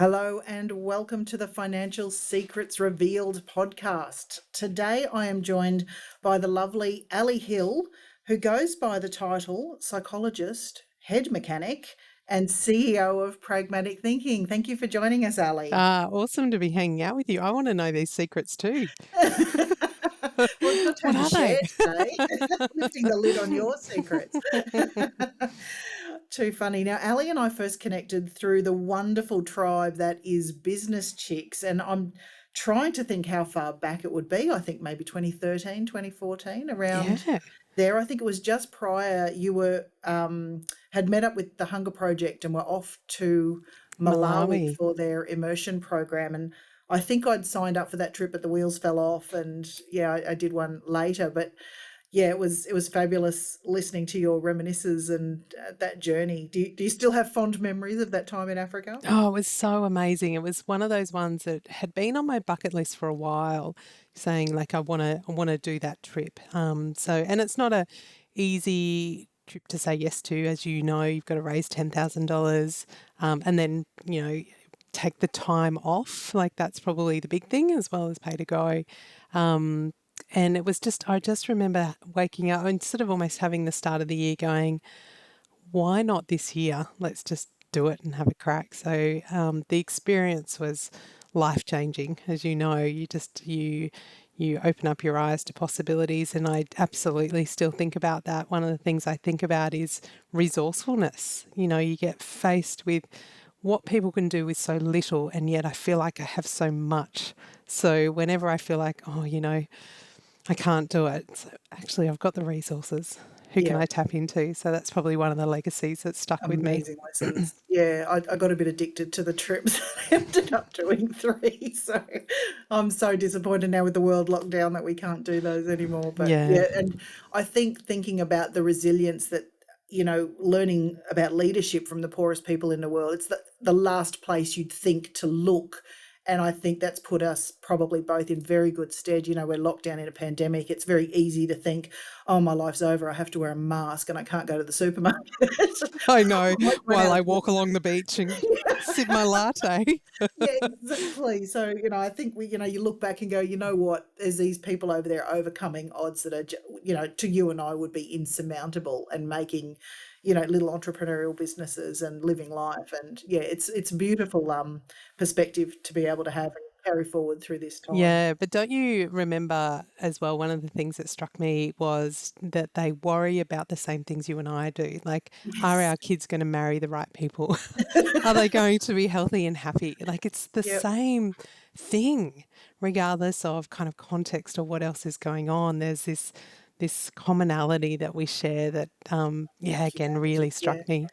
Hello and welcome to the Financial Secrets Revealed podcast. Today I am joined by the lovely Ali Hill, who goes by the title psychologist, head mechanic, and CEO of Pragmatic Thinking. Thank you for joining us, Ali. Awesome to be hanging out with you. I want to know these secrets too. Well, it's your What turn to are they? share today, lifting the lid on your secrets. Too funny. Now, Ali and I first connected through the wonderful tribe that is Business Chicks, and I'm trying to think how far back it would be. I think maybe 2013, 2014, around Yeah, there. I think it was just prior you were had met up with the Hunger Project and were off to Malawi Malawi. for their immersion program. And I think I'd signed up for that trip, but the wheels fell off. And yeah, I did one later. But yeah, it was fabulous listening to your reminiscences and that journey. Do you still have fond memories of that time in Africa? Oh, it was so amazing. It was one of those ones that had been on my bucket list for a while, saying like I want to do that trip. And it's not a easy trip to say yes to, as you know. You've got to raise $10,000, and then take the time off. Like that's probably the big thing, as well as pay to go. And it was I just remember waking up and sort of almost having the start of the year going, why not this year? Let's just do it and have a crack. So the experience was life changing. As you know, you open up your eyes to possibilities, and I absolutely still think about that. One of the things I think about is resourcefulness. You get faced with what people can do with so little, and yet I feel like I have so much. So whenever I feel like, I can't do it, so actually I've got the resources. Who can Yeah. I tap into? So that's probably one of the legacies that stuck with me. Amazing lessons. Yeah, I got a bit addicted to the trips. Ended up doing three. So I'm so disappointed now with the world lockdown that we can't do those anymore. But Yeah. yeah, and I think thinking about the resilience that, learning about leadership from the poorest people in the world, it's the last place you'd think to look. And I think that's put us probably both in very good stead. We're locked down in a pandemic. It's very easy to think, oh, my life's over. I have to wear a mask and I can't go to the supermarket. I I know, might run while out I of walk along the beach and sip my latte. yeah, exactly. So, I think you look back and go, you know what, there's these people over there overcoming odds that are, to you and I would be insurmountable and making, little entrepreneurial businesses and living life. And yeah, it's a beautiful perspective to be able to have and carry forward through this time. Yeah, but don't you remember as well, one of the things that struck me was that they worry about the same things you and I do. Like, are Yes. our kids going to marry the right people? Are they going to be healthy and happy? Like, it's the Yep. same thing, regardless of kind of context or what else is going on. There's this commonality that we share that, again, Humanity. really Yeah. struck me.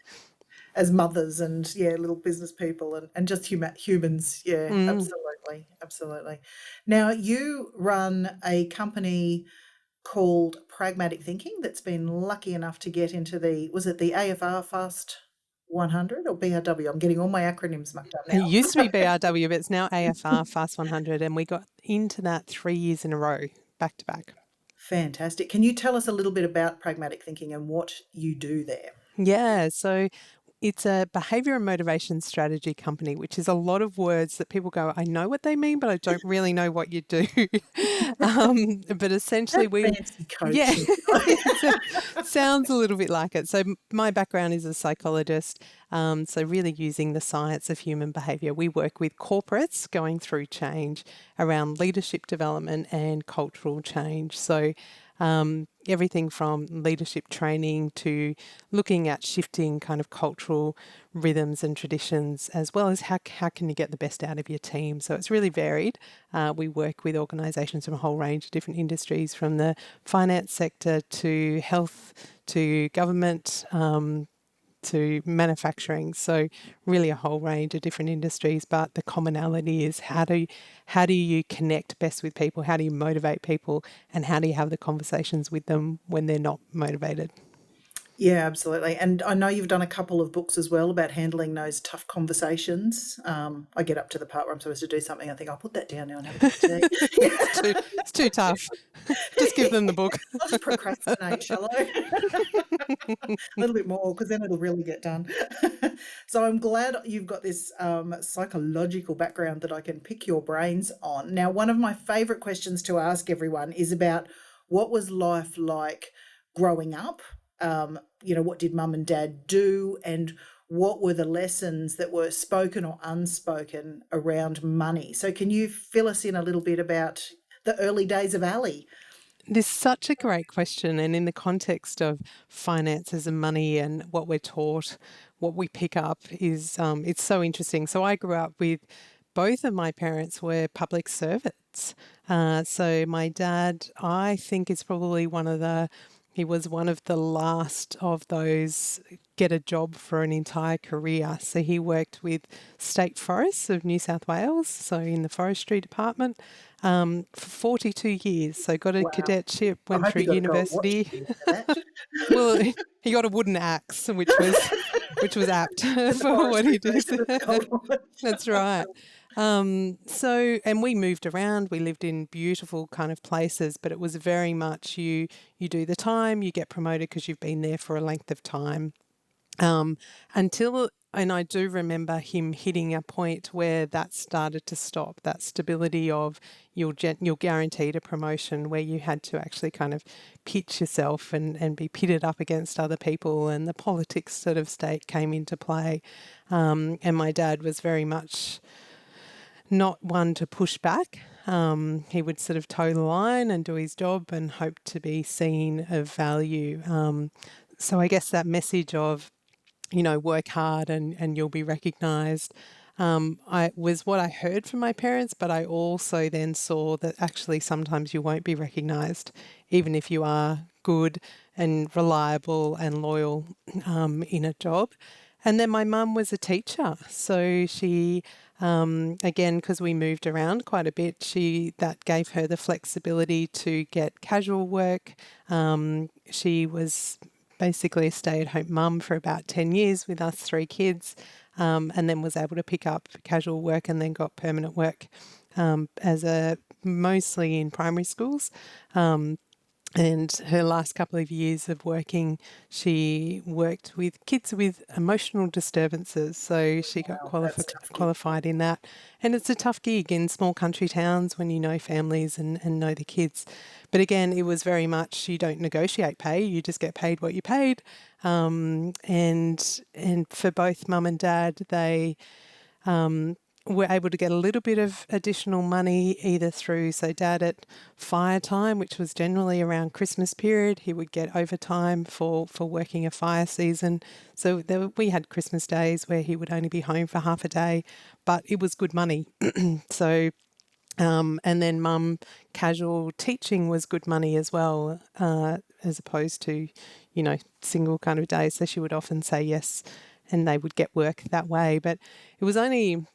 As mothers and yeah, little business people and just humans. Yeah, Mm. absolutely. Now you run a company called Pragmatic Thinking that's been lucky enough to get into was it the AFR Fast 100 or BRW? I'm getting all my acronyms mucked up It now. used to be BRW, but it's now AFR Fast 100, and we got into that 3 years in a row, back to back. Fantastic. Can you tell us a little bit about Pragmatic Thinking and what you do there? Yeah, so it's a behavior and motivation strategy company, which is a lot of words that people go, I know what they mean, but I don't really know what you do. But essentially, That fancy yeah, coaching. sounds a little bit like it. So my background is a psychologist, so really using the science of human behavior. We work with corporates going through change around leadership development and cultural change. So everything from leadership training to looking at shifting kind of cultural rhythms and traditions, as well as how can you get the best out of your team. So it's really varied. We work with organisations from a whole range of different industries, from the finance sector to health to government, to manufacturing. So really a whole range of different industries, but the commonality is how do you connect best with people? How do you motivate people? And how do you have the conversations with them when they're not motivated? Yeah, absolutely. And I know you've done a couple of books as well about handling those tough conversations. I get up to the part where I'm supposed to do something. I think I'll put that down now and have a cup of tea. it's too it's too tough. Just give them the book. I'll just procrastinate, shall I? A little bit more, because then it'll really get done. So I'm glad you've got this psychological background that I can pick your brains on. Now, one of my favourite questions to ask everyone is about what was life like growing up? What did mum and dad do? And what were the lessons that were spoken or unspoken around money? So can you fill us in a little bit about the early days of Ali? This is such a great question. And in the context of finances and money and what we're taught, what we pick up is it's so interesting. So I grew up with both of my parents were public servants. So my dad, I think, is probably he was one of the last of those get a job for an entire career. So he worked with State Forests of New South Wales, so in the forestry department, for 42 years. So got a Wow. cadetship, I went hope through you got a gold watch at university. the end of that. Well, he got a wooden axe, which was apt The for what forestry he did. version of the gold watch. That's right. And we moved around. We lived in beautiful kind of places, but it was very much you do the time, you get promoted because you've been there for a length of time. And I do remember him hitting a point where that started to stop, that stability of you're guaranteed a promotion, where you had to actually kind of pitch yourself and be pitted up against other people, and the politics sort of state came into play. And my dad was very much not one to push back. He would sort of toe the line and do his job and hope to be seen of value. So I guess that message of, work hard and you'll be recognised. I was what I heard from my parents, but I also then saw that actually sometimes you won't be recognised, even if you are good and reliable and loyal in a job. And then my mum was a teacher, so she, again, because we moved around quite a bit, that gave her the flexibility to get casual work. She was basically a stay-at-home mum for about 10 years with us three kids, and then was able to pick up casual work and then got permanent work mostly in primary schools. And her last couple of years of working, she worked with kids with emotional disturbances. So she got Wow, that's a tough gig. qualified in that. And it's a tough gig in small country towns when you know families and know the kids. But again, it was very much you don't negotiate pay, you just get paid what you paid. And for both mum and dad, they were able to get a little bit of additional money either through, so dad at fire time, which was generally around Christmas period, he would get overtime for working a fire season. So we had Christmas days where he would only be home for half a day, but it was good money. So, and then mum, casual teaching was good money as well, as opposed to, single kind of days. So she would often say yes, and they would get work that way. But it was only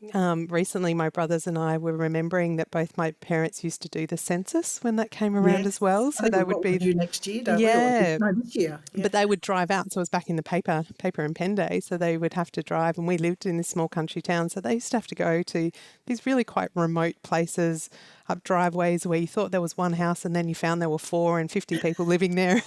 recently my brothers and I were remembering that both my parents used to do the census when that came around as well. Yes. I So think they we've would got one be, due next year, don't we? yeah, No, this year. Yeah. but they would drive out. So it was back in the paper and pen day. So they would have to drive, and we lived in this small country town. So they used to have to go to these really quite remote places, up driveways where you thought there was one house and then you found there were 4 and 50 people living there,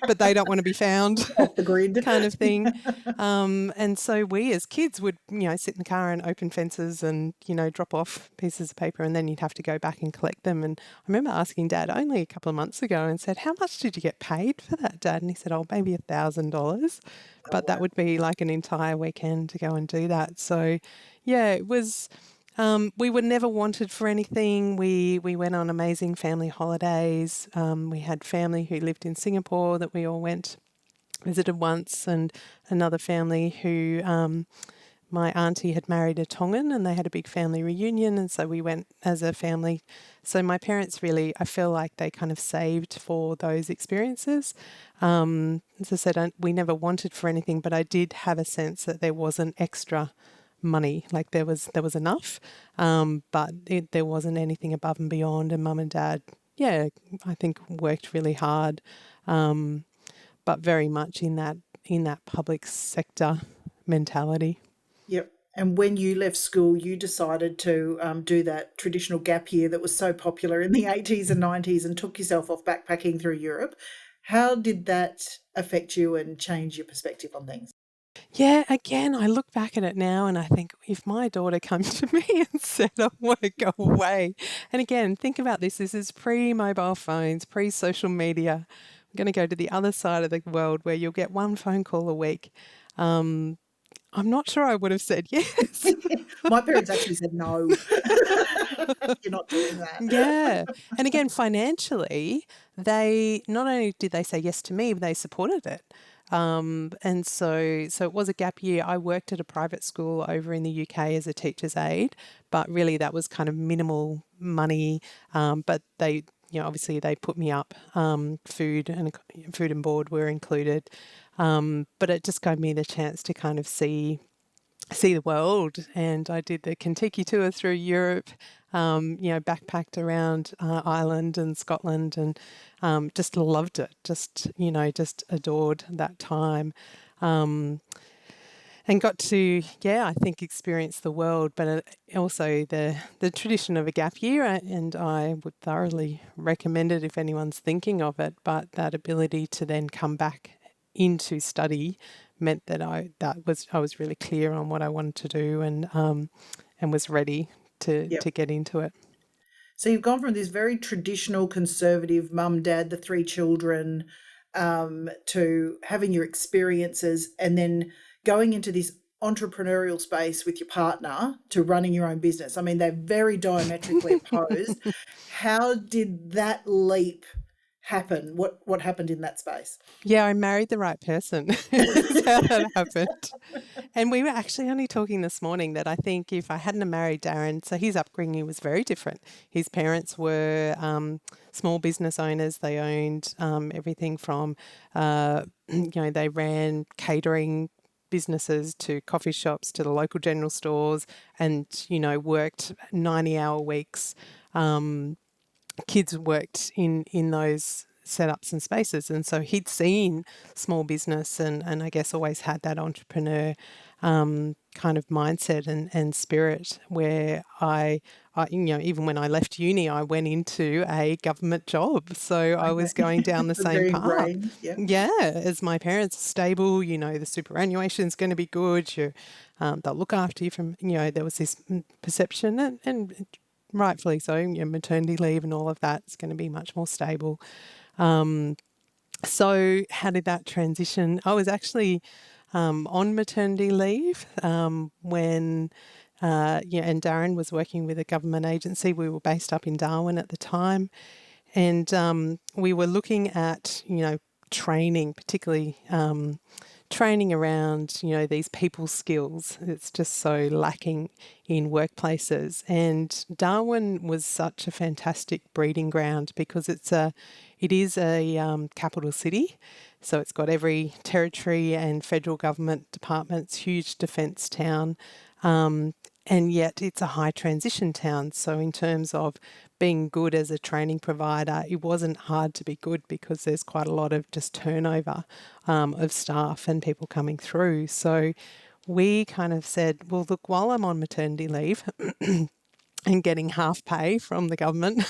but they don't want to be found. Off the grid. Kind of thing. And so we as kids would, sit in the car and open fences and, drop off pieces of paper, and then you'd have to go back and collect them. And I remember asking Dad only a couple of months ago and said, how much did you get paid for that, Dad? And he said, oh, maybe $1,000. But that would be like an entire weekend to go and do that. So, yeah, it was... we were never wanted for anything. We went on amazing family holidays. We had family who lived in Singapore that we all visited once, and another family who my auntie had married a Tongan, and they had a big family reunion, and so we went as a family. So my parents really, I feel like they kind of saved for those experiences. As I said, we never wanted for anything, but I did have a sense that there wasn't extra money, like there was enough, but there wasn't anything above and beyond. And mum and dad, I think worked really hard. but very much in that public sector mentality. Yep. And when you left school, you decided to do that traditional gap year that was so popular in the 80s and 90s and took yourself off backpacking through Europe. How did that affect you and change your perspective on things? Yeah, again, I look back at it now and I think if my daughter came to me and said, I want to go away. And again, think about this. This is pre-mobile phones, pre-social media. I'm going to go to the other side of the world where you'll get one phone call a week. I'm not sure I would have said yes. My parents actually said no. You're not doing that. Yeah. And again, financially, they not only did they say yes to me, but they supported it. And so it was a gap year. I worked at a private school over in the UK as a teacher's aide, but really that was kind of minimal money. But they, obviously they put me up. Food and board were included. But it just gave me the chance to kind of see the world, and I did the Kentucky tour through Europe, backpacked around Ireland and Scotland, and just loved it, just adored that time, and got to, I think, experience the world, but also the tradition of a gap year, and I would thoroughly recommend it if anyone's thinking of it, but that ability to then come back into study meant that I was really clear on what I wanted to do, and was ready to get into it. So you've gone from this very traditional conservative mum, dad, the three children, to having your experiences and then going into this entrepreneurial space with your partner to running your own business. I mean, they're very diametrically opposed. How did that leap happen? What happened in that space? Yeah, I married the right person. That's how that happened. And we were actually only talking this morning that I think if I hadn't married Darren, so his upbringing was very different. His parents were small business owners. They owned everything from, they ran catering businesses to coffee shops to the local general stores, and, worked 90-hour weeks. Kids worked in those setups and spaces, and so he'd seen small business and I guess always had that entrepreneur kind of mindset and spirit, where I even when I left uni, I went into a government job, so I was going down the same path. Yeah, as my parents are stable, the superannuation is going to be good, they'll look after you from, there was this perception, and rightfully so, maternity leave and all of that is going to be much more stable. So how did that transition? I was actually on maternity leave when, and Darren was working with a government agency. We were based up in Darwin at the time, and we were looking at, training, particularly training around, these people skills. It's just so lacking in workplaces. And Darwin was such a fantastic breeding ground because it is a capital city. So it's got every territory and federal government departments, huge defence town. And yet it's a high transition town. So in terms of being good as a training provider, it wasn't hard to be good because there's quite a lot of just turnover of staff and people coming through. So we kind of said, well, look, while I'm on maternity leave and getting half pay from the government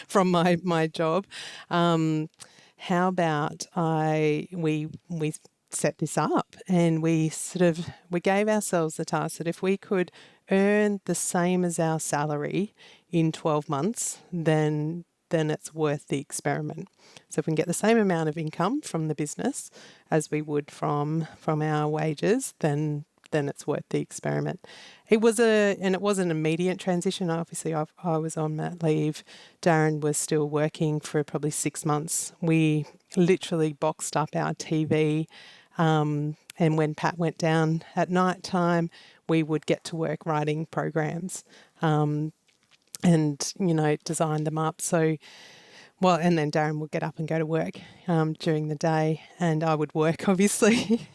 from my job, how about we set this up, and we gave ourselves the task that if we could earn the same as our salary in 12 months, then it's worth the experiment. So if we can get the same amount of income from the business as we would from our wages, then it's worth the experiment. It was an immediate transition. Obviously, I was on mat leave. Darren was still working for probably 6 months. We literally boxed up our TV, and when Pat went down at night time, we would get to work writing programs, and design them up. So, and then Darren would get up and go to work during the day, and I would work obviously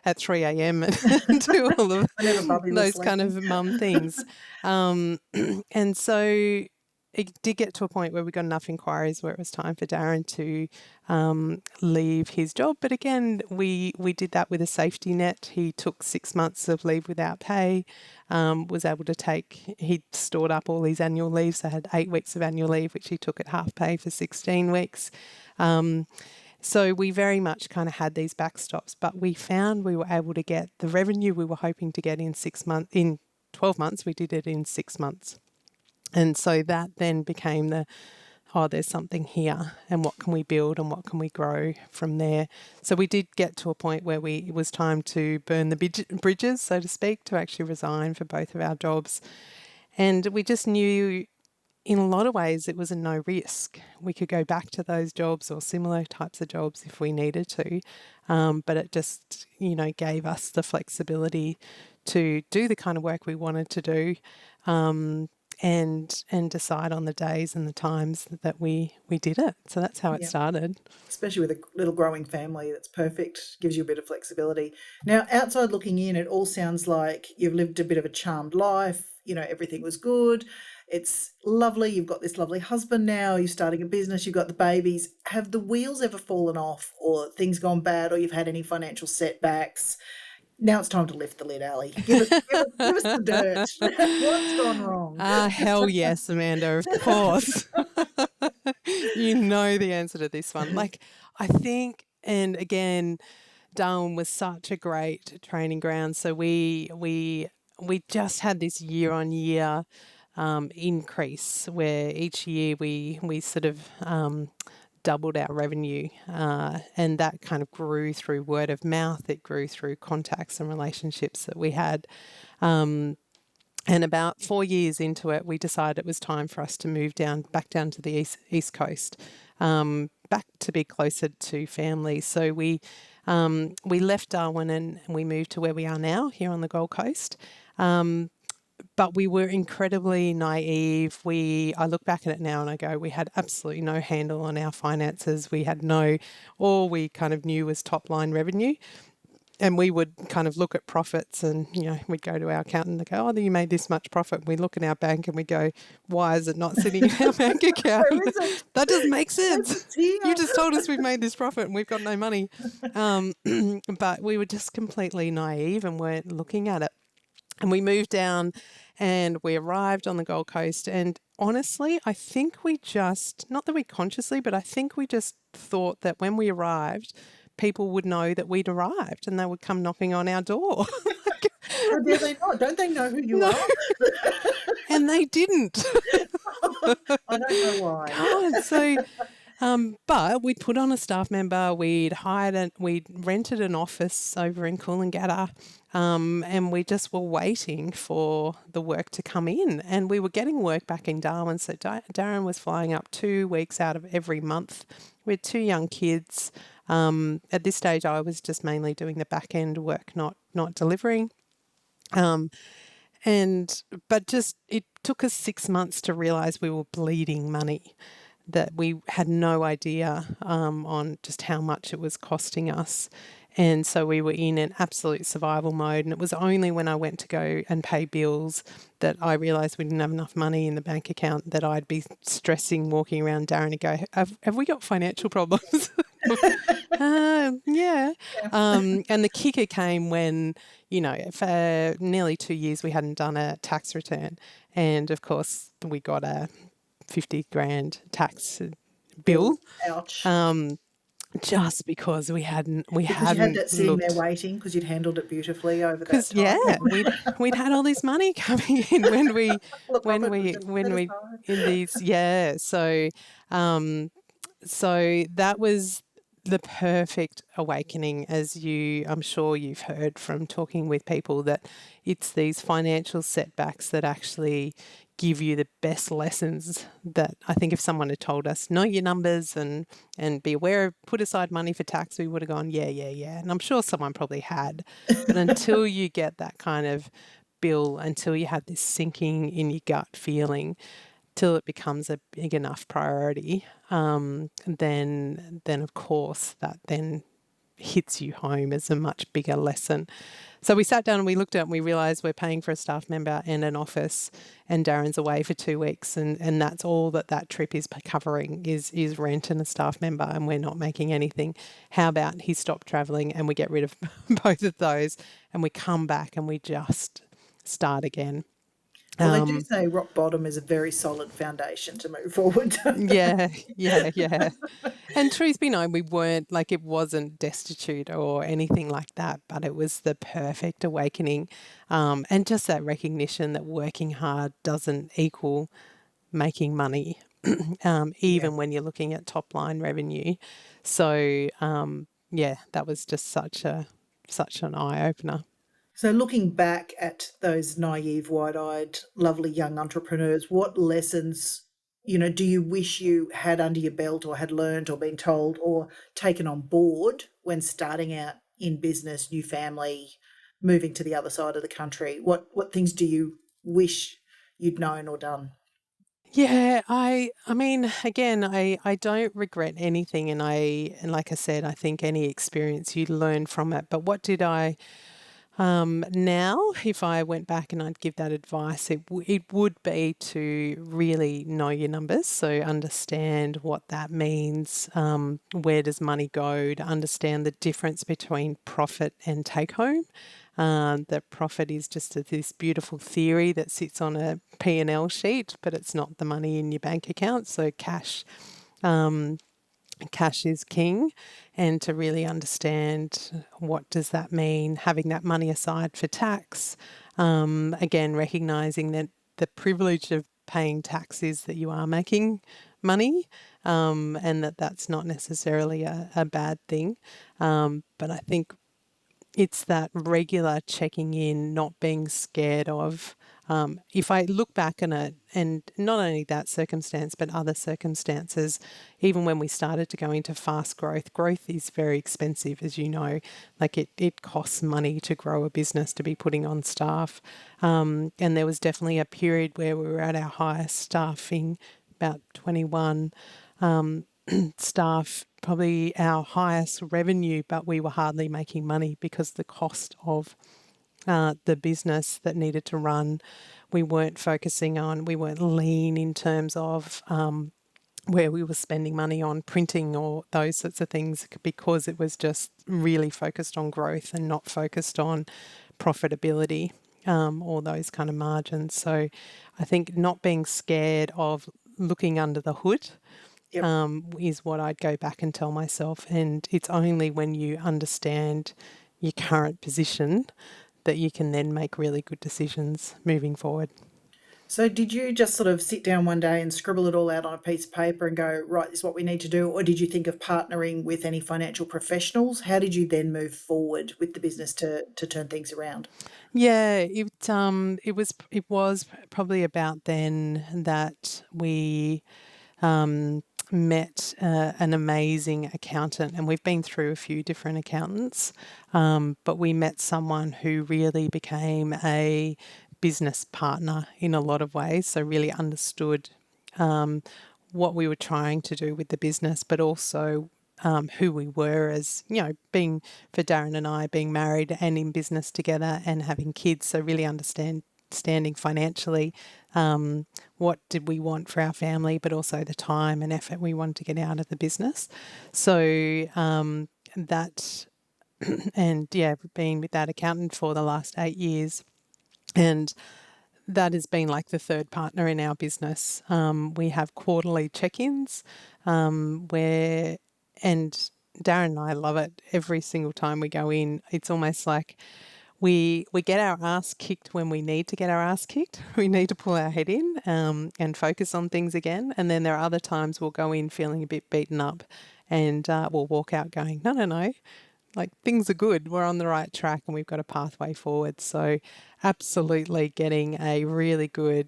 at 3 a.m. and do all of those kind of mum things. And so it did get to a point where we got enough inquiries where it was time for Darren to leave his job. But again, we did that with a safety net. He took 6 months of leave without pay, was able to he stored up all his annual leave, so had 8 weeks of annual leave, which he took at half pay for 16 weeks. So we very much kind of had these backstops, but we found we were able to get the revenue we were hoping to get in 6 months, in 12 months, we did it in 6 months. And so that then became there's something here, and what can we build and what can we grow from there? So we did get to a point where it was time to burn the bridges, so to speak, to actually resign for both of our jobs. And we just knew in a lot of ways it was a no risk. We could go back to those jobs or similar types of jobs if we needed to. But it just, gave us the flexibility to do the kind of work we wanted to do. And decide on the days and the times that we did it. So that's how it started. Especially with a little growing family, that's perfect. Gives you a bit of flexibility. Now, outside looking in, it all sounds like you've lived a bit of a charmed life. Everything was good. It's lovely. You've got this lovely husband now. You're starting a business. You've got the babies. Have the wheels ever fallen off, or things gone bad, or you've had any financial setbacks? Now it's time to lift the lid, Ali. Give us the dirt. What's gone wrong? Hell yes, Amanda, of course. You know the answer to this one. I think, and again, Darwin was such a great training ground. So we just had this year-on-year increase where each year we sort of doubled our revenue, and that kind of grew through word of mouth. It grew through contacts and relationships that we had. And about 4 years into it, we decided it was time for us to move back down to the east coast, back to be closer to family. So we left Darwin and we moved to where we are now, here on the Gold Coast. But we were incredibly naive. I look back at it now and I go, we had absolutely no handle on our finances. All we kind of knew was top line revenue. And we would kind of look at profits and, we'd go to our accountant and go, you made this much profit. We look in our bank and we go, why is it not sitting in our bank account? That doesn't make sense. You just told us we've made this profit and we've got no money. But we were just completely naive and weren't looking at it. And we moved down and we arrived on the Gold Coast. And honestly, I think not that we consciously, but I think we just thought that when we arrived, people would know that we'd arrived and they would come knocking on our door. Or do they not? Don't they know who you are? And they didn't. I don't know why. God, so... but we'd put on a staff member, we'd rented an office over in Coolangatta, and we just were waiting for the work to come in. And we were getting work back in Darwin, so Darren was flying up 2 weeks out of every month. We had 2 young kids. At this stage, I was just mainly doing the back end work, not delivering. But it took us 6 months to realise we were bleeding money, that we had no idea on just how much it was costing us. And so we were in an absolute survival mode. And it was only when I went to go and pay bills that I realised we didn't have enough money in the bank account that I'd be stressing, walking around Darren and go, have we got financial problems? Yeah. And the kicker came when, for nearly 2 years we hadn't done a tax return. And of course we got a 50 grand tax bill. Ouch. Just because we hadn't you had that sitting looked. there waiting because you'd handled it beautifully over that time. Yeah, we'd had all this money coming in when we in these so that was the perfect awakening, as I'm sure you've heard from talking with people, that it's these financial setbacks that actually give you the best lessons. That I think if someone had told us, know your numbers and be aware of, put aside money for tax, we would have gone, yeah. And I'm sure someone probably had. But until you get that kind of bill, until you have this sinking in your gut feeling, till it becomes a big enough priority, then of course that then hits you home as a much bigger lesson. So we sat down and we looked at it and we realised we're paying for a staff member and an office, and Darren's away for 2 weeks, and that's all that trip is covering is rent and a staff member, and we're not making anything. How about he stopped travelling and we get rid of both of those, and we come back and we just start again. Well, they do Um, say rock bottom is a very solid foundation to move forward. yeah, yeah. And truth be known, we weren't like, it wasn't destitute or anything like that, but it was the perfect awakening. And just that recognition that working hard doesn't equal making money, Yeah. even when you're looking at top line revenue. So, yeah, that was just such an eye opener. So, looking back at those naive, wide eyed, lovely young entrepreneurs, what lessons, do you wish you had under your belt or had learned or been told or taken on board when starting out in business, new family, moving to the other side of the country? What things do you wish you'd known or done? Yeah, I mean, again, I don't regret anything, and like I said, I think any experience you learn from it. But what did I now, if I went back and I'd give that advice, it would be to really know your numbers. So understand what that means. Where does money go? To understand the difference between profit and take home. That profit is just this beautiful theory that sits on a P&L sheet, but it's not the money in your bank account. So cash is king, and to really understand what does that mean, having that money aside for tax. Again, recognizing that the privilege of paying tax is that you are making money, and that's not necessarily a bad thing. But I think it's that regular checking in, not being scared of. If I look back on it, and not only that circumstance, but other circumstances, even when we started to go into fast growth, growth is very expensive, as you know. Like it costs money to grow a business, to be putting on staff. And there was definitely a period where we were at our highest staffing, about 21 staff, probably our highest revenue, but we were hardly making money because the cost of the business that needed to run, we weren't focusing on, we weren't lean in terms of where we were spending money on printing or those sorts of things, because it was just really focused on growth and not focused on profitability, or those kind of margins. So I think not being scared of looking under the hood, Yep. is what I'd go back and tell myself. And it's only when you understand your current position that you can then make really good decisions moving forward. So, did you just sort of sit down one day and scribble it all out on a piece of paper and go, right, this is what we need to do? Or did you think of partnering with any financial professionals? How did you then move forward with the business to turn things around? Yeah, it was probably about then that we met an amazing accountant, and we've been through a few different accountants, but we met someone who really became a business partner in a lot of ways. So really understood what we were trying to do with the business, but also who we were as, being, for Darren and I, being married and in business together and having kids. So really understanding financially, what did we want for our family, but also the time and effort we wanted to get out of the business. So that, and yeah, been with that accountant for the last 8 years. And that has been like the third partner in our business. We have quarterly check-ins, where, and Darren and I love it. Every single time we go in, it's almost like we get our ass kicked when we need to get our ass kicked. We need to pull our head in, and focus on things again. And then there are other times we'll go in feeling a bit beaten up, and we'll walk out going, no, no, no, like things are good. We're on the right track and we've got a pathway forward. So, absolutely getting a really good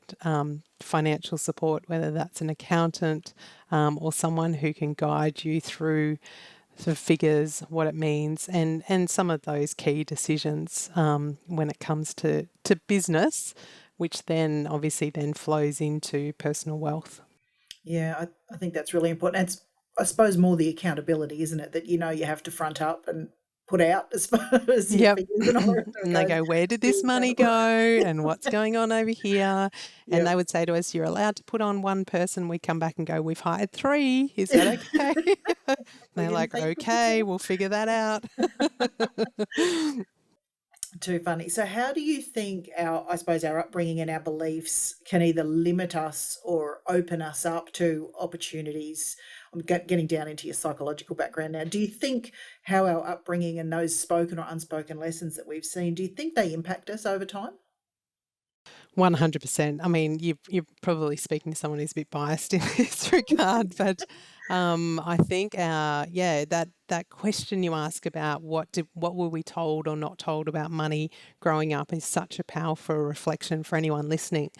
financial support, whether that's an accountant, or someone who can guide you through the figures, what it means, and some of those key decisions when it comes to business, which then obviously then flows into personal wealth. Yeah, I think that's really important. It's, I suppose, more the accountability, isn't it? That you have to front up and put out as far as your Yep. figures and all the rest of it And they goes. go, "Where did Be this money accountable. go? And what's going on over here?" And Yeah. they would say to us, "You're allowed to put on one person." We come back and go, "We've hired 3. Is that okay?" We They're didn't like, think we "Okay, we'll figure that out." Too funny. So how do you think I suppose our upbringing and our beliefs can either limit us or open us up to opportunities? I'm getting down into your psychological background now. Do you think how our upbringing and those spoken or unspoken lessons that we've seen, do you think they impact us over time? 100%. I mean, you're probably speaking to someone who's a bit biased in this regard, but I think that question you ask about what were we told or not told about money growing up is such a powerful reflection for anyone listening,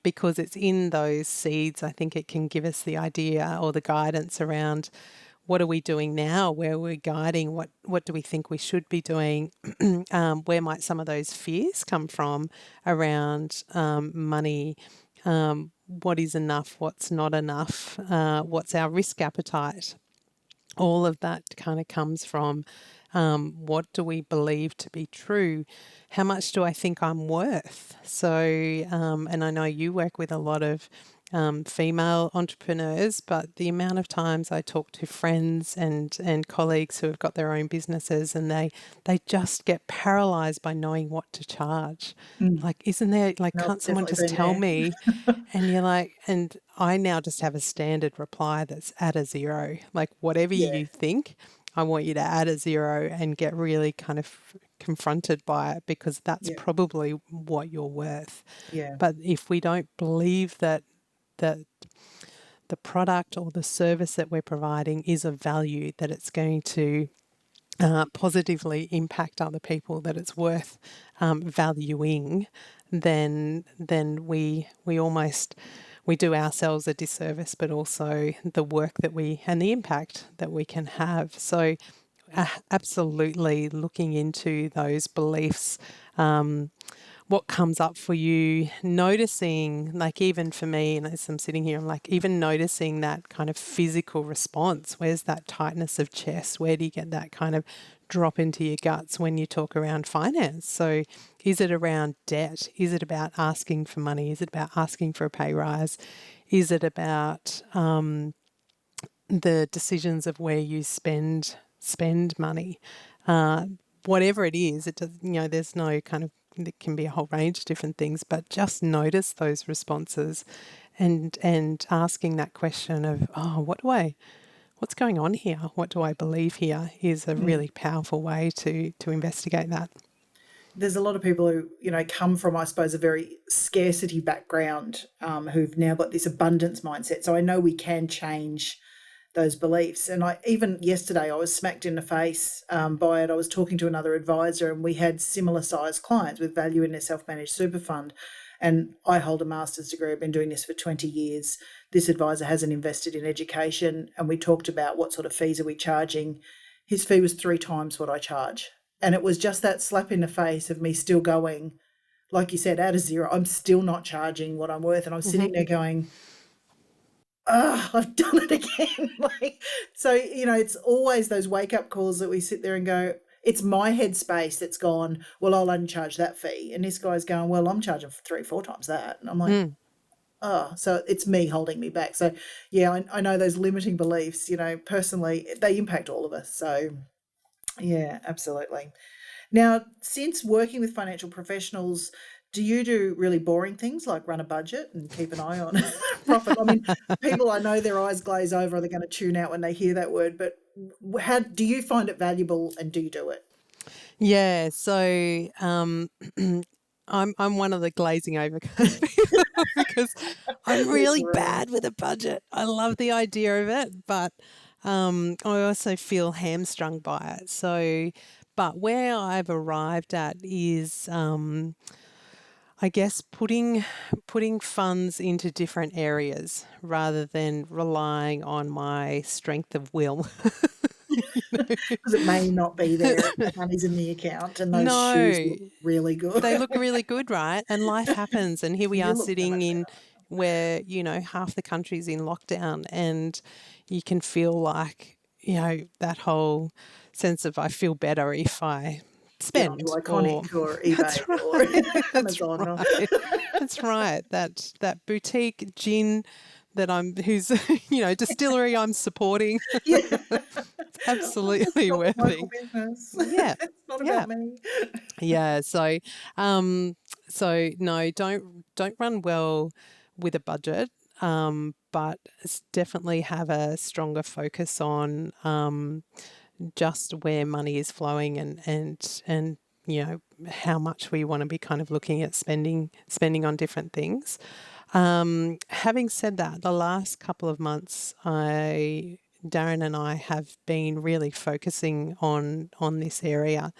because it's in those seeds. I think it can give us the idea or the guidance around what are we doing now? Where we're guiding? What do we think we should be doing? Where might some of those fears come from around money? What is enough? What's not enough? What's our risk appetite? All of that kind of comes from what do we believe to be true? How much do I think I'm worth? So, and I know you work with a lot of female entrepreneurs, but the amount of times I talk to friends and colleagues who have got their own businesses and they just get paralyzed by knowing what to charge. Mm. Like, isn't there, like, No, can't someone definitely just been tell there. me? And you're like, and I now just have a standard reply that's add a 0. Like, whatever Yeah, you think, I want you to add a 0 and get really kind of confronted by it, because that's yeah, probably what you're worth. yeah. But if we don't believe that that the product or the service that we're providing is of value, that it's going to positively impact other people, that it's worth valuing, then we almost we do ourselves a disservice, but also the work that we and the impact that we can have. So, absolutely looking into those beliefs. What comes up for you, noticing, like, even for me, and as I'm sitting here, I'm like, even noticing that kind of physical response. Where's that tightness of chest? Where do you get that kind of drop into your guts when you talk around finance? So, is it around debt? Is it about asking for money? Is it about asking for a pay rise? Is it about the decisions of where you spend money? Uh, Whatever it is, it does. There's no kind of. It can be a whole range of different things, but just notice those responses, and asking that question of, oh, what's going on here? What do I believe here? Is a Mm. really powerful way to investigate that. There's a lot of people who, come from, I suppose, a very scarcity background, who've now got this abundance mindset. So I know we can change those beliefs. And even yesterday, I was smacked in the face by it. I was talking to another advisor, and we had similar sized clients with value in their self-managed super fund. And I hold a master's degree. I've been doing this for 20 years. This advisor hasn't invested in education. And we talked about what sort of fees are we charging. His fee was 3 times what I charge. And it was just that slap in the face of me still going, like you said, out of 0, I'm still not charging what I'm worth. And I'm Hmm. sitting there going, oh, I've done it again. So, it's always those wake up calls that we sit there and go, it's my headspace that's gone, well, I'll only charge that fee. And this guy's going, well, I'm charging 3, 4 times that. And I'm like, Mm. oh, so it's me holding me back. So, yeah, I know those limiting beliefs, personally, they impact all of us. So, yeah, absolutely. Now, since working with financial professionals, do you do really boring things like run a budget and keep an eye on profit? I mean, people, I know their eyes glaze over, they're going to tune out when they hear that word, but how do you find it valuable, and do you do it? Yeah. So, I'm one of the glazing over kind of people because I'm There's really the room. bad with a budget. I love the idea of it, but I also feel hamstrung by it. So, but where I've arrived at is, I guess, putting funds into different areas rather than relying on my strength of will. Because it may not be there if the money's in the account and those shoes No, look really good. they look really good, right? And life happens. And here we You are look so sitting much in better. where, half the country's in lockdown, and you can feel like, that whole sense of I feel better if I Get onto spend, or Iconic or eBay that's or right, that's Amazon or right, that's right. That boutique gin that whose distillery I'm supporting. yeah. It's I'm just absolutely support local worthy. business. Yeah, It's not yeah, about me. yeah. Um, so no, don't run well with a budget. But definitely have a stronger focus on just where money is flowing, and how much we want to be kind of looking at spending on different things. Having said that, the last couple of months, Darren and I have been really focusing on this area,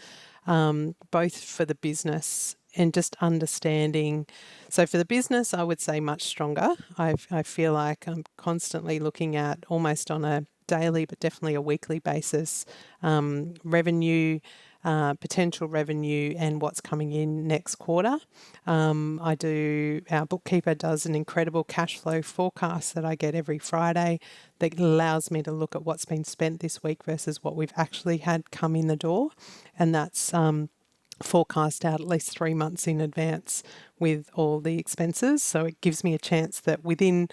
both for the business and just understanding. So for the business, I would say much stronger. I feel like I'm constantly looking at, almost on a daily, but definitely a weekly basis, revenue, potential revenue, and what's coming in next quarter. Our bookkeeper does an incredible cash flow forecast that I get every Friday that allows me to look at what's been spent this week versus what we've actually had come in the door. And that's forecast out at least 3 months in advance with all the expenses. So it gives me a chance that within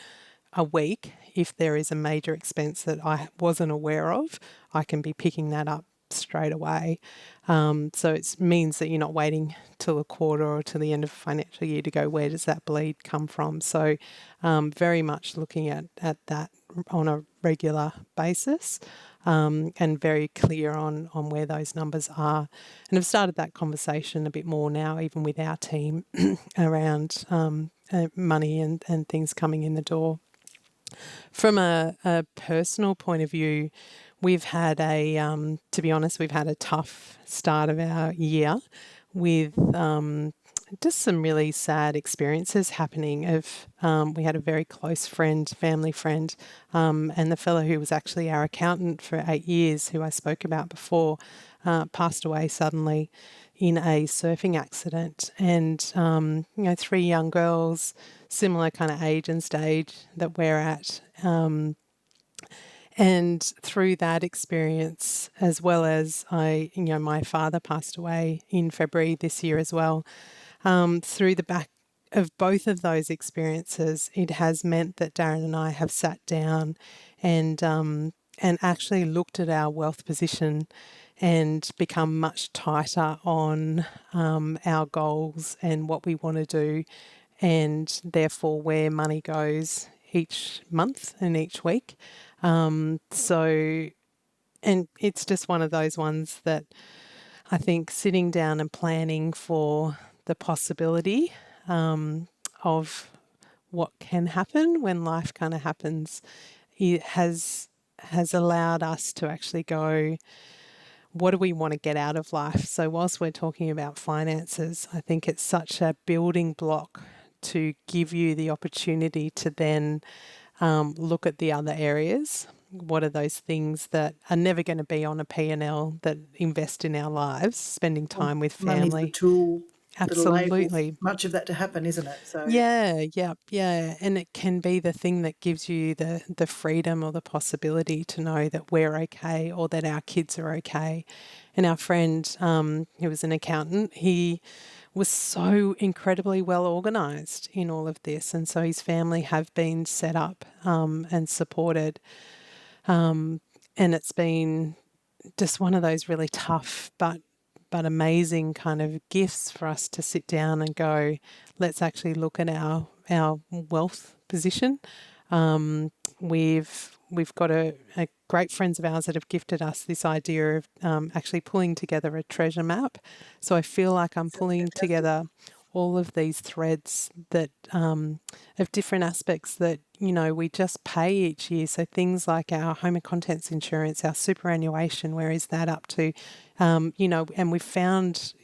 a week, if there is a major expense that I wasn't aware of, I can be picking that up straight away. So it means that you're not waiting till a quarter or to the end of a financial year to go, where does that bleed come from? So very much looking at that on a regular basis, and very clear on where those numbers are. And I've started that conversation a bit more now, even with our team, around money and things coming in the door. From a personal point of view, we've had to be honest, we've had a tough start of our year with just some really sad experiences happening. We had a very close friend, family friend, and the fellow who was actually our accountant for 8 years, who I spoke about before, passed away suddenly in a surfing accident. And 3 young girls, similar kind of age and stage that we're at. And through that experience, as well as my father passed away in February this year as well. Through the back of both of those experiences, it has meant that Darren and I have sat down and actually looked at our wealth position and become much tighter on our goals and what we want to do, and therefore where money goes each month and each week. And it's just one of those ones that I think sitting down and planning for the possibility of what can happen when life kind of happens, it has allowed us to actually go, what do we want to get out of life? So whilst we're talking about finances, I think it's such a building block to give you the opportunity to then look at the other areas. What are those things that are never going to be on a P&L that invest in our lives, spending time with Money's the family? tool that enables Absolutely. much of that to happen, isn't it? So Yeah, yeah. And it can be the thing that gives you the freedom or the possibility to know that we're okay, or that our kids are okay. And our friend, who was an accountant, he was so incredibly well organised in all of this. And so his family have been set up and supported. And it's been just one of those really tough but amazing kind of gifts for us to sit down and go, let's actually look at our wealth position. We've got a great friends of ours that have gifted us this idea of actually pulling together a treasure map. So I feel like I'm sounds pulling fantastic. together all of these threads that of different aspects that we just pay each year. So things like our home and contents insurance, our superannuation, where is that up to? And we've found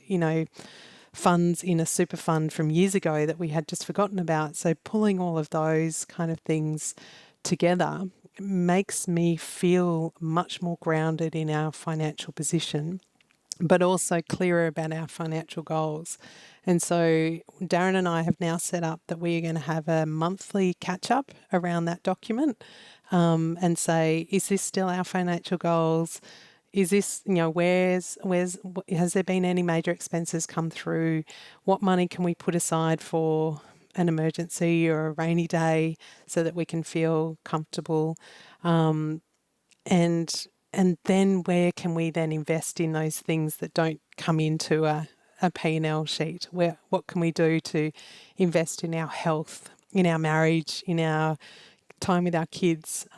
funds in a super fund from years ago that we had just forgotten about. So pulling all of those kind of things together makes me feel much more grounded in our financial position. but also clearer about our financial goals. And so Darren and I have now set up that we are going to have a monthly catch up around that document, and say, is this still our financial goals? Is this, has there been any major expenses come through? What money can we put aside for an emergency or a rainy day so that we can feel comfortable? And then where can we then invest in those things that don't come into a P&L sheet? What can we do to invest in our health, in our marriage, in our time with our kids?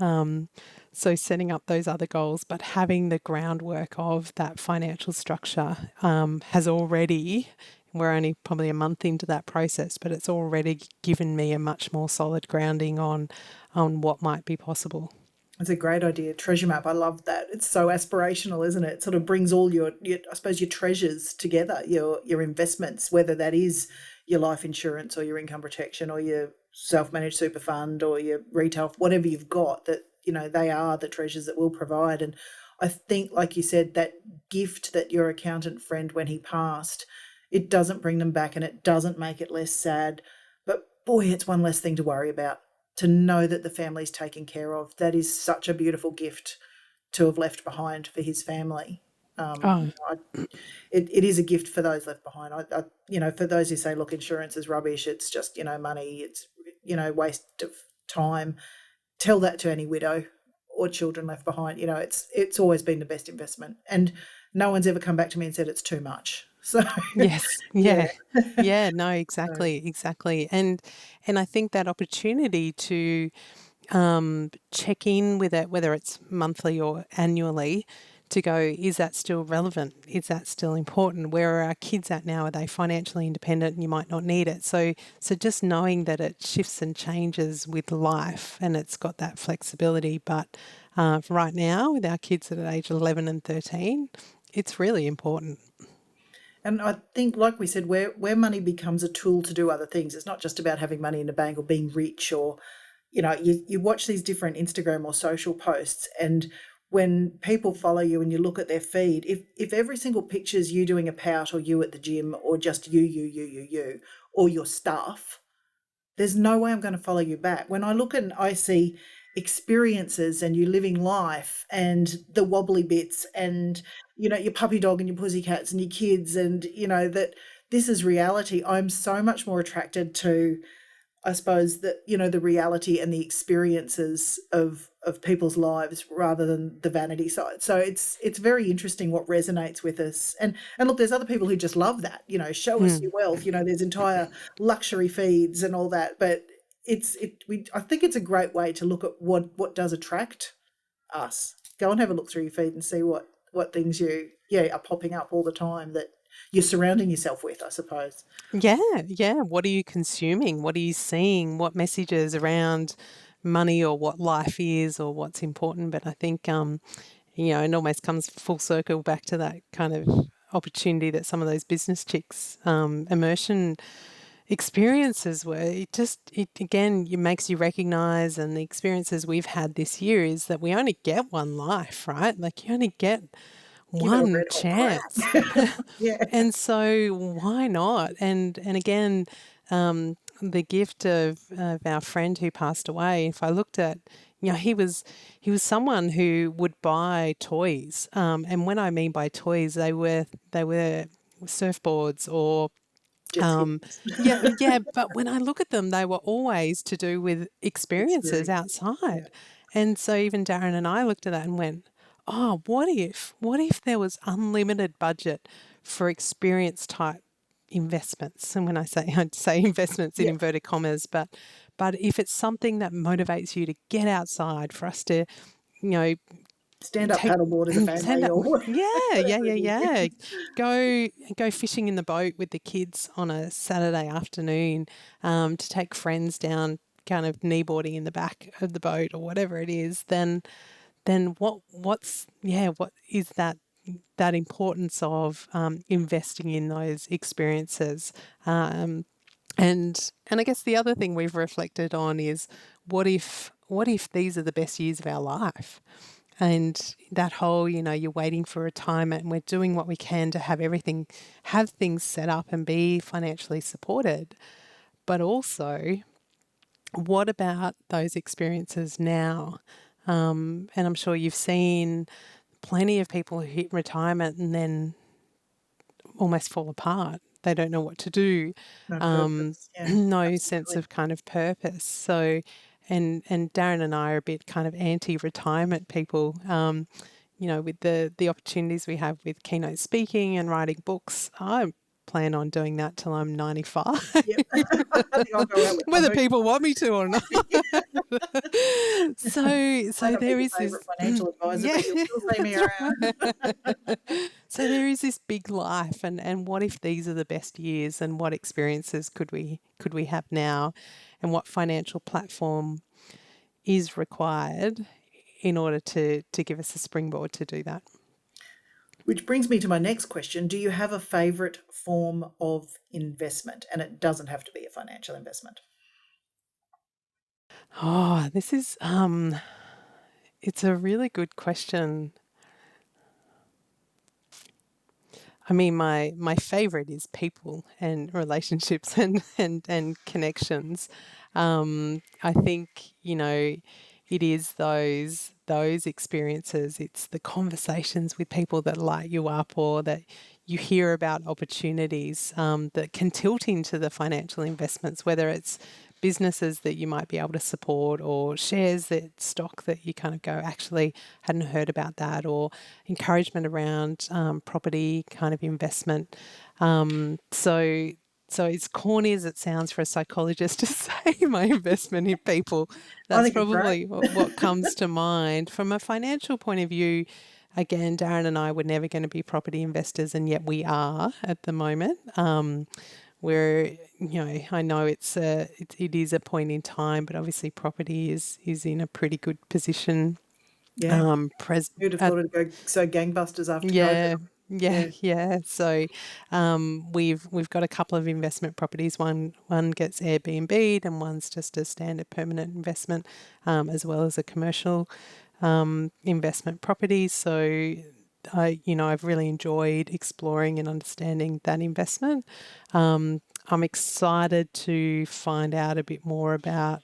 So setting up those other goals, but having the groundwork of that financial structure has already, we're only probably a month into that process, but it's already given me a much more solid grounding on what might be possible. It's a great idea. Treasure map. I love that. It's so aspirational, isn't it? It sort of brings all your I suppose, your treasures together, your investments, whether that is your life insurance or your income protection or your self-managed super fund or your retail, whatever you've got, that, they are the treasures that will provide. And I think, like you said, that gift that your accountant friend, when he passed, it doesn't bring them back and it doesn't make it less sad. But boy, it's one less thing to worry about, to know that the family's taken care of. That is such a beautiful gift to have left behind for his family. Oh, It is a gift for those left behind. For those who say, look, insurance is rubbish, it's just, money, it's, waste of time. Tell that to any widow or children left behind. It's always been the best investment. And no one's ever come back to me and said it's too much. So, yes. yeah. Yeah. Yeah, no, exactly, exactly. And I think that opportunity to check in with it, whether it's monthly or annually, to go, is that still relevant? Is that still important? Where are our kids at now? Are they financially independent and you might not need it? So just knowing that it shifts and changes with life and it's got that flexibility. But right now, with our kids at age 11 and 13, it's really important. And I think, like we said, where money becomes a tool to do other things, it's not just about having money in the bank or being rich, or, you watch these different Instagram or social posts, and when people follow you and you look at their feed, if every single picture is you doing a pout or you at the gym or just you, or your stuff, there's no way I'm going to follow you back. When I look and I see experiences and you living life and the wobbly bits and, your puppy dog and your pussycats and your kids and, that this is reality, I'm so much more attracted to, I suppose, that, the reality and the experiences of people's lives rather than the vanity side. So it's very interesting what resonates with us. And look, there's other people who just love that, show us your Mm. wealth, there's entire luxury feeds and all that. But I think it's a great way to look at what does attract us. Go and have a look through your feed and see what things are popping up all the time that you're surrounding yourself with, I suppose. Yeah, yeah. What are you consuming? What are you seeing? What messages around money or what life is or what's important? But I think, it almost comes full circle back to that kind of opportunity that some of those business chicks, immersion experiences were. It again, it makes you recognize, and the experiences we've had this year is that we only get one life, right? Like you only get Give it a one red hot chance. crack. Yeah. And so why not? And again, the gift of our friend who passed away, if I looked at, he was someone who would buy toys. And when I mean by toys, they were surfboards or Jet skis. yeah, yeah, but when I look at them, they were always to do with experiences Experience. Yeah. outside. And so even Darren and I looked at that and went, oh, what if there was unlimited budget for experience type investments? And when I'd say investments in Yeah. inverted commas, but if it's something that motivates you to get outside, for us to, you know, Stand up take paddleboard as a stand family up, or yeah, yeah, whatever yeah, it is. yeah. Go fishing in the boat with the kids on a Saturday afternoon, to take friends down, kind of kneeboarding in the back of the boat or whatever it is. Then what is that importance of investing in those experiences? And I guess the other thing we've reflected on is what if these are the best years of our life? And that whole, you're waiting for retirement and we're doing what we can to have things set up and be financially supported. But also, what about those experiences now? And I'm sure you've seen plenty of people who hit retirement and then almost fall apart. They don't know what to do. No purpose. Yeah, No sense absolutely. of kind of purpose. So, and Darren and I are a bit kind of anti-retirement people. With the opportunities we have with keynote speaking and writing books, I plan on doing that till I'm 95. Yep. I think I'll go out with my Whether boot. people want me to or not. so Might so not be there your is this favourite financial advisor, yeah, but you'll still see me that's around. right. So there is this big life, and what if these are the best years, and what experiences could we have now, and what financial platform is required in order to give us a springboard to do that. Which brings me to my next question. Do you have a favourite form of investment? And it doesn't have to be a financial investment. Oh, this is it's a really good question. I mean, my favorite is people and relationships and connections. I think, it is those experiences. It's the conversations with people that light you up, or that you hear about opportunities that can tilt into the financial investments, whether it's businesses that you might be able to support, or stock that you kind of go, actually hadn't heard about that, or encouragement around property kind of investment. So as corny as it sounds for a psychologist to say my investment in people, I that's think it's great. probably what comes to mind. From a financial point of view, again, Darren and I were never going to be property investors, and yet we are at the moment. Where I know it is a point in time, but obviously property is in a pretty good position. Yeah. Pres Who'd have at thought it'd go so gangbusters after COVID? Yeah, yeah, Yeah. yeah. So we've got a couple of investment properties. One gets Airbnb'd, and one's just a standard permanent investment, as well as a commercial investment property. So I've really enjoyed exploring and understanding that investment. I'm excited to find out a bit more about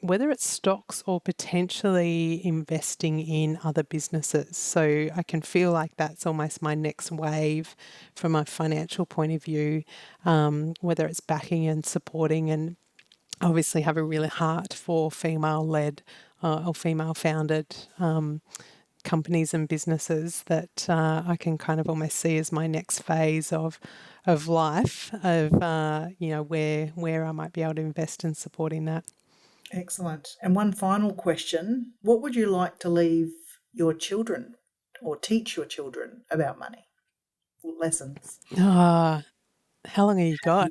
whether it's stocks or potentially investing in other businesses. So I can feel like that's almost my next wave from a financial point of view, whether it's backing and supporting, and obviously have a really heart for female-led or female-founded companies and businesses that I can kind of almost see as my next phase of life, of where I might be able to invest in supporting that. Excellent. And one final question. What would you like to leave your children or teach your children about money? Lessons. Ah, how long have you got?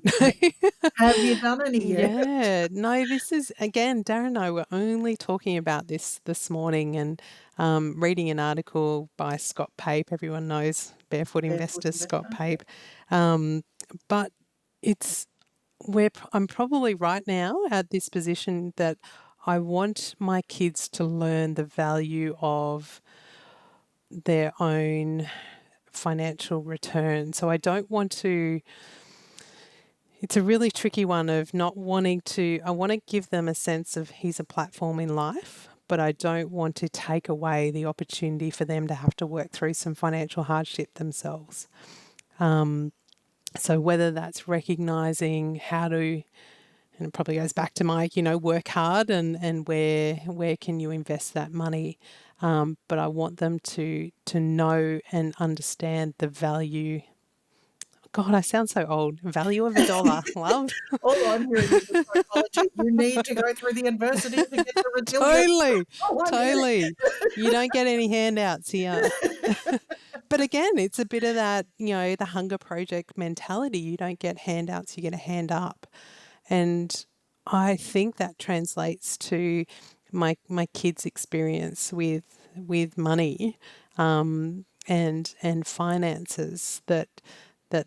Have you done any yet? Yeah, no, this is again, Darren and I were only talking about this morning, and reading an article by Scott Pape. Everyone knows Barefoot Barefoot Investor, Scott investor? Yep. Pape. But it's I'm probably right now at this position that I want my kids to learn the value of their own financial return. So I don't want to. It's a really tricky one of not wanting to. I want to give them a sense of here's a platform in life, but I don't want to take away the opportunity for them to have to work through some financial hardship themselves. So whether that's recognizing how to, and it probably goes back to my, work hard, and where can you invest that money. But I want them to know and understand the value. God, I sound so old. Value of a dollar, love. All I'm hearing is the psychology. You need to go through the adversity to get the resilience. Totally, All I'm hearing. totally. You don't get any handouts here. But again, it's a bit of that, the Hunger Project mentality. You don't get handouts, you get a hand up. And I think that translates to my kids' experience with money, and finances, that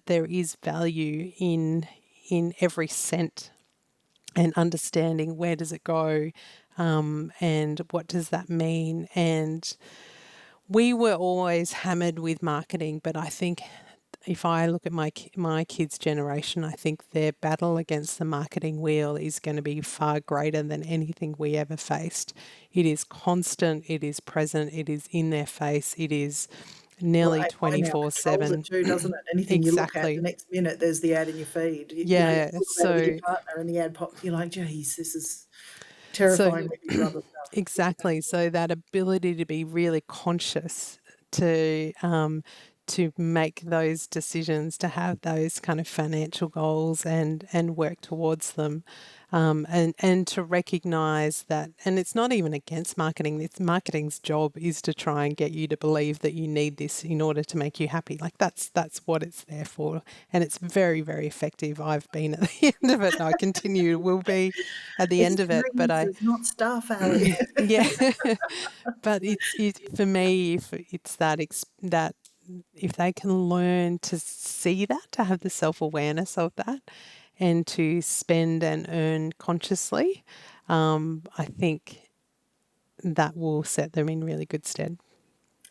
there is value in every cent and understanding where does it go, and what does that mean. And we were always hammered with marketing, but I think if I look at my kids' generation, I think their battle against the marketing wheel is going to be far greater than anything we ever faced. It is constant, it is present, it is in their face, it is Well, nearly AI now controls it 24/7. too, doesn't it? Anything you look at, the Exactly. next minute there's the ad in your feed. You Yeah. talk about it with your partner and the ad pops, you're like, "Geez, this is So terrifying with your other stuff." exactly. So that ability to be really conscious to make those decisions, to have those kind of financial goals and work towards them, and to recognize that. And it's not even against marketing. It's marketing's job is to try and get you to believe that you need this in order to make you happy. Like that's what it's there for, and it's very, very effective. I've been at the end of it, and I continue will be at the end of it. But I Experiences, not stuff, Ali. yeah, but it for me, if it's that if they can learn to see that, to have the self awareness of that, and to spend and earn consciously, I think that will set them in really good stead.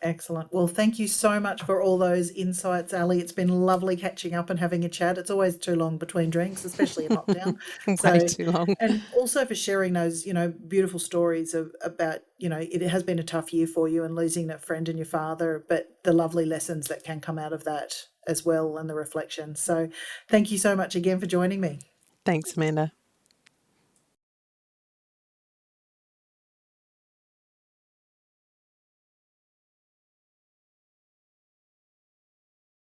Excellent. Well, thank you so much for all those insights, Ali. It's been lovely catching up and having a chat. It's always too long between drinks, especially in lockdown. Way So, too long. and also for sharing those, beautiful stories about, it has been a tough year for you and losing a friend and your father, but the lovely lessons that can come out of that as well and the reflection. So, thank you so much again for joining me. Thanks, Amanda.